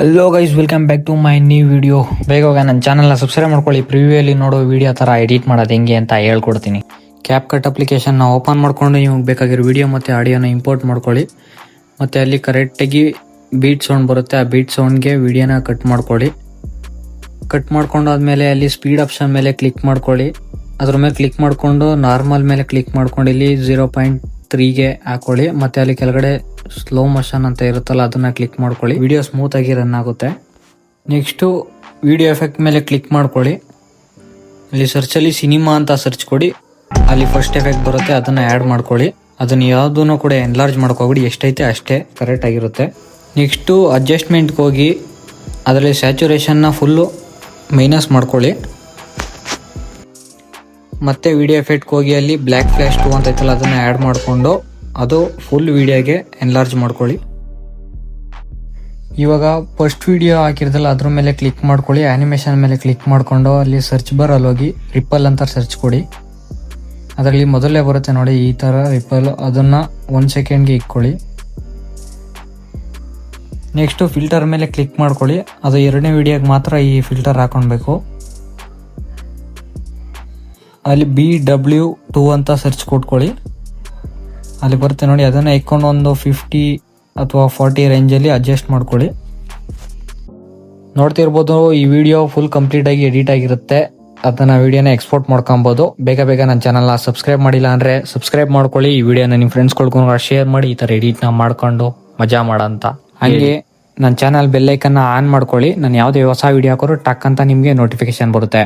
Hello guys, welcome back to my new video. ಬೇಗ ನನ್ನ ಚಾನಲ್ನ ಸಬ್ಸ್ಕ್ರೈಬ್ ಮಾಡ್ಕೊಳ್ಳಿ. ಪ್ರಿವ್ಯೂಯಲ್ಲಿ ನೋಡೋ ವಿಡಿಯೋ ಥರ ಎಡಿಟ್ ಮಾಡೋದು ಹೆಂಗೆ ಅಂತ ಹೇಳ್ಕೊಡ್ತೀನಿ. ಕ್ಯಾಪ್ ಕಟ್ ಅಪ್ಲಿಕೇಶನ್ನ ಓಪನ್ ಮಾಡ್ಕೊಂಡು ನಿಮಗೆ ಬೇಕಾಗಿರೋ ವಿಡಿಯೋ ಮತ್ತು ಆಡಿಯೋನ ಇಂಪೋರ್ಟ್ ಮಾಡ್ಕೊಳ್ಳಿ. ಮತ್ತು ಅಲ್ಲಿ ಕರೆಕ್ಟಾಗಿ ಬೀಟ್ ಸೌಂಡ್ ಬರುತ್ತೆ, ಆ ಬೀಟ್ ಸೌಂಡ್ಗೆ ವಿಡಿಯೋನ ಕಟ್ ಮಾಡ್ಕೊಳ್ಳಿ. ಕಟ್ ಮಾಡ್ಕೊಂಡಾದ್ಮೇಲೆ ಅಲ್ಲಿ ಸ್ಪೀಡ್ ಆಪ್ಷನ್ ಮೇಲೆ ಕ್ಲಿಕ್ ಮಾಡ್ಕೊಳ್ಳಿ. ಅದ್ರ ಮೇಲೆ ಕ್ಲಿಕ್ ಮಾಡಿಕೊಂಡು ನಾರ್ಮಲ್ ಮೇಲೆ ಕ್ಲಿಕ್ ಮಾಡ್ಕೊಂಡು ಇಲ್ಲಿ 0.3ಗೆ ಹಾಕೊಳ್ಳಿ. ಮತ್ತು ಅಲ್ಲಿ ಕೆಳಗಡೆ ಸ್ಲೋ ಮೋಷನ್ ಅಂತ ಇರುತ್ತಲ್ಲ, ಅದನ್ನು ಕ್ಲಿಕ್ ಮಾಡ್ಕೊಳ್ಳಿ. ವಿಡಿಯೋ ಸ್ಮೂತಾಗಿ ರನ್ ಆಗುತ್ತೆ. ನೆಕ್ಸ್ಟು ವಿಡಿಯೋ ಎಫೆಕ್ಟ್ ಮೇಲೆ ಕ್ಲಿಕ್ ಮಾಡ್ಕೊಳ್ಳಿ. ಅಲ್ಲಿ ಸರ್ಚಲ್ಲಿ ಸಿನಿಮಾ ಅಂತ ಸರ್ಚ್ ಕೊಡಿ. ಅಲ್ಲಿ ಫಸ್ಟ್ ಎಫೆಕ್ಟ್ ಬರುತ್ತೆ, ಅದನ್ನು ಆ್ಯಡ್ ಮಾಡ್ಕೊಳ್ಳಿ. ಅದನ್ನು ಯಾವುದೂ ಕೂಡ ಎನ್ಲಾರ್ಜ್ ಮಾಡ್ಕೋಬೇಡಿ, ಎಷ್ಟೈತೆ ಅಷ್ಟೇ ಕರೆಕ್ಟ್ ಆಗಿರುತ್ತೆ. ನೆಕ್ಸ್ಟು ಅಡ್ಜಸ್ಟ್ಮೆಂಟ್ಗೆ ಹೋಗಿ ಅದರಲ್ಲಿ ಸ್ಯಾಚುರೇಷನ್ನ ಫುಲ್ಲು ಮೈನಸ್ ಮಾಡ್ಕೊಳ್ಳಿ. ಮತ್ತು ವಿಡಿಯೋ ಎಫೆಕ್ಟ್ಗೆ ಹೋಗಿ ಅಲ್ಲಿ ಬ್ಲ್ಯಾಕ್ ಫ್ಲ್ಯಾಶ್ 2 ಅಂತ ಐತಲ್ಲ, ಅದನ್ನು ಆ್ಯಡ್ ಮಾಡಿಕೊಂಡು ಅದು ಫುಲ್ ವಿಡಿಯೋಗೆ ಎನ್ಲಾರ್ಜ್ ಮಾಡ್ಕೊಳ್ಳಿ. ಇವಾಗ ಫಸ್ಟ್ ವಿಡಿಯೋ ಹಾಕಿರೋದಲ್ಲ, ಅದ್ರ ಮೇಲೆ ಕ್ಲಿಕ್ ಮಾಡ್ಕೊಳ್ಳಿ. ಆ್ಯನಿಮೇಷನ್ ಮೇಲೆ ಕ್ಲಿಕ್ ಮಾಡಿಕೊಂಡು ಅಲ್ಲಿ ಸರ್ಚ್ ಬರಲ್ಲಿ ಹೋಗಿ ರಿಪ್ಪಲ್ ಅಂತ ಸರ್ಚ್ ಕೊಡಿ. ಅದರಲ್ಲಿ ಮೊದಲೇ ಬರುತ್ತೆ ನೋಡಿ ಈ ಥರ ರಿಪ್ಪಲ್, ಅದನ್ನು 1 ಸೆಕೆಂಡ್ಗೆ ಇಟ್ಕೊಳ್ಳಿ. ನೆಕ್ಸ್ಟು ಫಿಲ್ಟರ್ ಮೇಲೆ ಕ್ಲಿಕ್ ಮಾಡ್ಕೊಳ್ಳಿ. ಅದು ಎರಡನೇ ವಿಡಿಯೋಗೆ ಮಾತ್ರ ಈ ಫಿಲ್ಟರ್ ಹಾಕೊಳ್ಬೇಕು. ಅಲ್ಲಿ BW2 ಅಂತ ಸರ್ಚ್ ಕೊಟ್ಕೊಳ್ಳಿ. ಅಲ್ಲಿ ಬರುತ್ತೆ ನೋಡಿ, ಅದನ್ನು ಇಟ್ಕೊಂಡು ಒಂದು 50 ಅಥವಾ 40 ರೇಂಜಲ್ಲಿ ಅಡ್ಜಸ್ಟ್ ಮಾಡ್ಕೊಳ್ಳಿ. ನೋಡ್ತಿರ್ಬೋದು ಈ ವಿಡಿಯೋ ಫುಲ್ ಕಂಪ್ಲೀಟಾಗಿ ಎಡಿಟ್ ಆಗಿರುತ್ತೆ. ಅದನ್ನು ವಿಡಿಯೋನ ಎಕ್ಸ್ಪೋರ್ಟ್ ಮಾಡ್ಕೊಬೋದು. ಬೇಗ ನನ್ನ ಚಾನಲ್ನ ಸಬ್ಸ್ಕ್ರೈಬ್ ಮಾಡಿಲ್ಲ ಅಂದರೆ ಸಬ್ಸ್ಕ್ರೈಬ್ ಮಾಡ್ಕೊಳ್ಳಿ. ಈ ವಿಡಿಯೋನ ನಿಮ್ಮ ಫ್ರೆಂಡ್ಸ್ಗಳ್ಗೂ ಶೇರ್ ಮಾಡಿ, ಈ ಥರ ಎಡಿಟ್ನ ಮಾಡ್ಕೊಂಡು ಮಜಾ ಮಾಡೋಂತ. ಹಾಗೆ ನನ್ನ ಚಾನಲ್ ಬೆಲ್ಲೈಕನ್ನ ಆನ್ ಮಾಡ್ಕೊಳ್ಳಿ. ನಾನು ಯಾವುದೇ ಹೊಸ ವಿಡಿಯೋ ಹಾಕೋರು ಟಕ್ ಅಂತ ನಿಮಗೆ ನೋಟಿಫಿಕೇಶನ್ ಬರುತ್ತೆ.